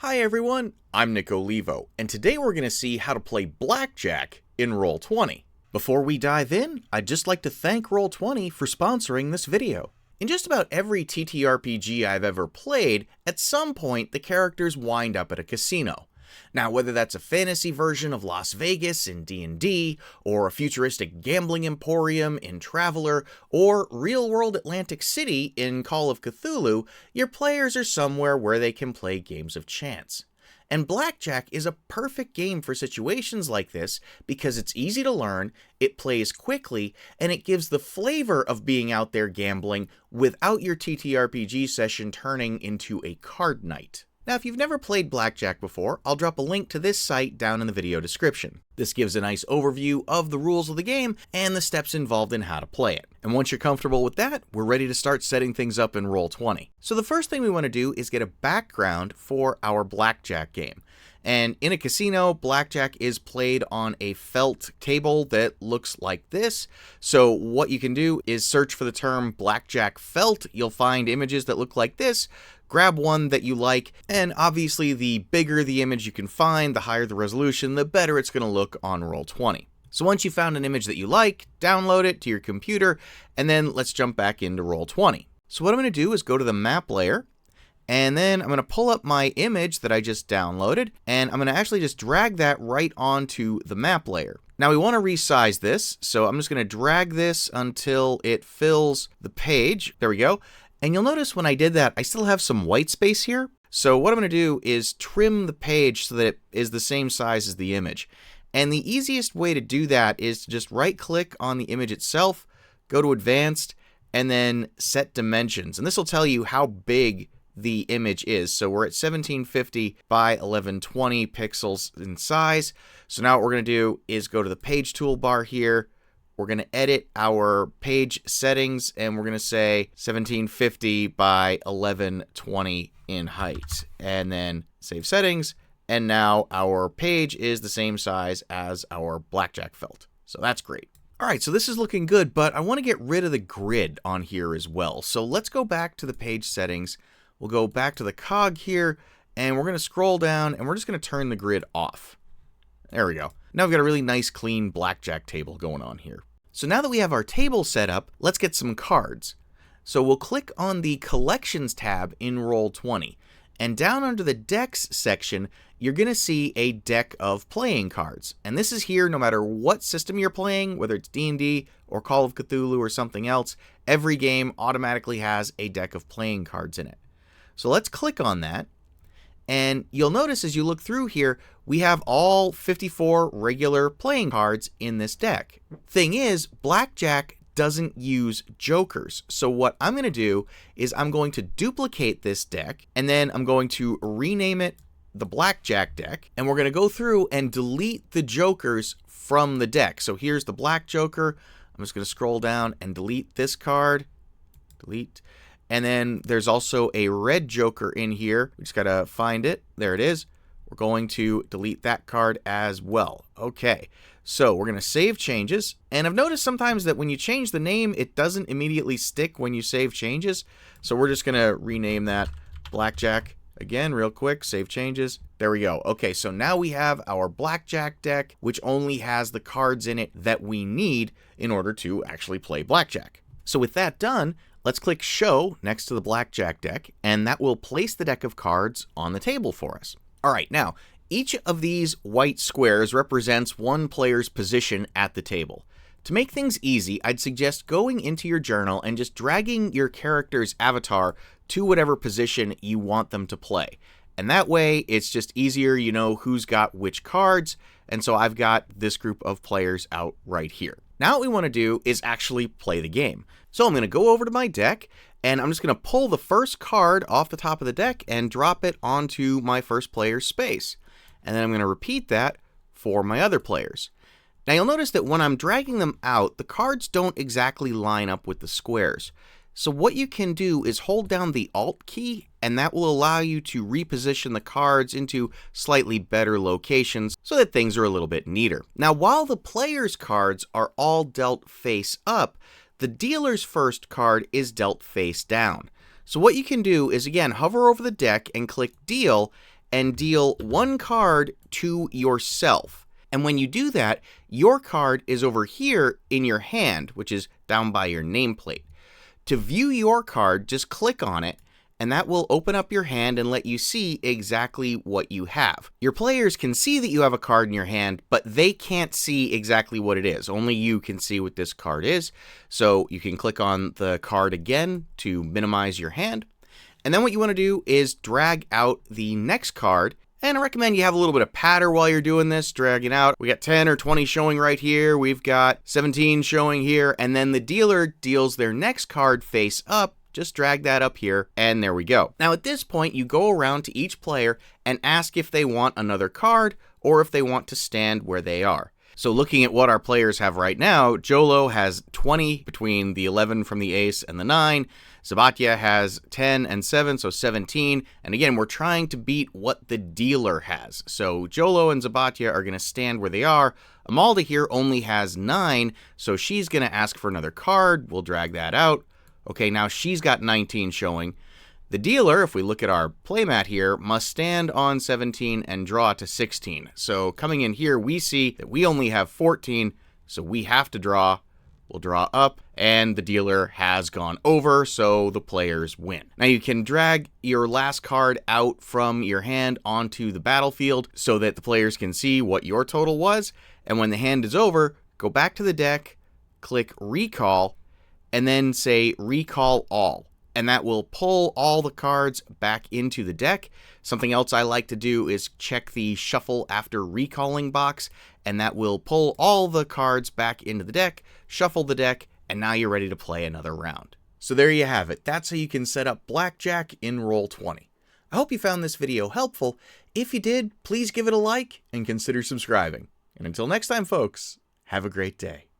Hi everyone, I'm Nick Olivo, and today we're going to see how to play Blackjack in Roll20. Before we dive in, I'd just like to thank Roll20 for sponsoring this video. In just about every TTRPG I've ever played, at some point the characters wind up at a casino. Now, whether that's a fantasy version of Las Vegas in D&D, or a futuristic gambling emporium in Traveler, or real-world Atlantic City in Call of Cthulhu, your players are somewhere where they can play games of chance. And Blackjack is a perfect game for situations like this because it's easy to learn, it plays quickly, and it gives the flavor of being out there gambling without your TTRPG session turning into a card night. Now, if you've never played Blackjack before, I'll drop a link to this site down in the video description. This gives a nice overview of the rules of the game and the steps involved in how to play it. And once you're comfortable with that, we're ready to start setting things up in Roll20. So the first thing we want to do is get a background for our Blackjack game. And in a casino, Blackjack is played on a felt table that looks like this. So what you can do is search for the term Blackjack felt. You'll find images that look like this. Grab one that you like, and obviously the bigger the image you can find, the higher the resolution, the better it's going to look on Roll20. So once you've found an image that you like, download it to your computer, and then let's jump back into Roll20. So what I'm going to do is go to the map layer, and then I'm going to pull up my image that I just downloaded, and I'm going to actually just drag that right onto the map layer. Now we want to resize this, so I'm just going to drag this until it fills the page. There we go. And you'll notice when I did that, I still have some white space here. So what I'm going to do is trim the page so that it is the same size as the image. And the easiest way to do that is to just right click on the image itself, go to advanced, and then set dimensions. And this will tell you how big the image is. So we're at 1750 by 1120 pixels in size. So now what we're going to do is go to the page toolbar here. We're going to edit our page settings, and we're going to say 1750 by 1120 in height, and then save settings. And now our page is the same size as our Blackjack felt. So that's great. All right, so this is looking good, but I want to get rid of the grid on here as well. So let's go back to the page settings. We'll go back to the cog here, and we're going to scroll down, and we're just going to turn the grid off. There we go. Now we've got a really nice clean Blackjack table going on here. So now that we have our table set up, let's get some cards. So we'll click on the Collections tab in Roll20, and down under the Decks section, you're going to see a deck of playing cards. And this is here no matter what system you're playing, whether it's D&D or Call of Cthulhu or something else, every game automatically has a deck of playing cards in it. So let's click on that. And you'll notice as you look through here, we have all 54 regular playing cards in this deck. Thing is, Blackjack doesn't use jokers. So what I'm going to do is I'm going to duplicate this deck, and then I'm going to rename it the Blackjack deck. And we're going to go through and delete the jokers from the deck. So here's the black joker. I'm just going to scroll down and delete this card. Delete. And then there's also a red joker in here. We just got to find it. There it is. We're going to delete that card as well. Okay, so we're going to save changes. And I've noticed sometimes that when you change the name, it doesn't immediately stick when you save changes. So we're just going to rename that Blackjack again real quick. Save changes. There we go. Okay, so now we have our Blackjack deck, which only has the cards in it that we need in order to actually play Blackjack. So with that done, let's click Show next to the Blackjack deck, and that will place the deck of cards on the table for us. All right, now, each of these white squares represents one player's position at the table. To make things easy, I'd suggest going into your journal and just dragging your character's avatar to whatever position you want them to play. And that way, it's just easier, you know who's got which cards, and so I've got this group of players out right here. Now what we want to do is actually play the game. So I'm going to go over to my deck, and I'm just going to pull the first card off the top of the deck and drop it onto my first player's space. And then I'm going to repeat that for my other players. Now you'll notice that when I'm dragging them out, the cards don't exactly line up with the squares. So what you can do is hold down the Alt key, and that will allow you to reposition the cards into slightly better locations so that things are a little bit neater. Now, while the player's cards are all dealt face up, the dealer's first card is dealt face down. So what you can do is, again, hover over the deck and click Deal, and deal 1 card to yourself. And when you do that, your card is over here in your hand, which is down by your nameplate. To view your card, just click on it, and that will open up your hand and let you see exactly what you have. Your players can see that you have a card in your hand, but they can't see exactly what it is. Only you can see what this card is. So you can click on the card again to minimize your hand. And then what you want to do is drag out the next card. And I recommend you have a little bit of patter while you're doing this, dragging out. We got 10 or 20 showing right here. We've got 17 showing here. And then the dealer deals their next card face up. Just drag that up here, and there we go. Now at this point, you go around to each player and ask if they want another card or if they want to stand where they are. So looking at what our players have right now, Jolo has 20 between the 11 from the ace and the 9. Zabatya has 10 and 7, so 17. And again, we're trying to beat what the dealer has. So Jolo and Zabatya are going to stand where they are. Amalda here only has 9, so she's going to ask for another card. We'll drag that out. Okay, now she's got 19 showing. The dealer, if we look at our playmat here, must stand on 17 and draw to 16. So coming in here, we see that we only have 14, so we have to draw. We'll draw up, and the dealer has gone over, so the players win. Now you can drag your last card out from your hand onto the battlefield so that the players can see what your total was, and when the hand is over, go back to the deck, click Recall, and then say Recall All. And that will pull all the cards back into the deck. Something else I like to do is check the Shuffle After Recalling box, and that will pull all the cards back into the deck, shuffle the deck, and now you're ready to play another round. So there you have it. That's how you can set up Blackjack in Roll20. I hope you found this video helpful. If you did, please give it a like and consider subscribing. And until next time, folks, have a great day.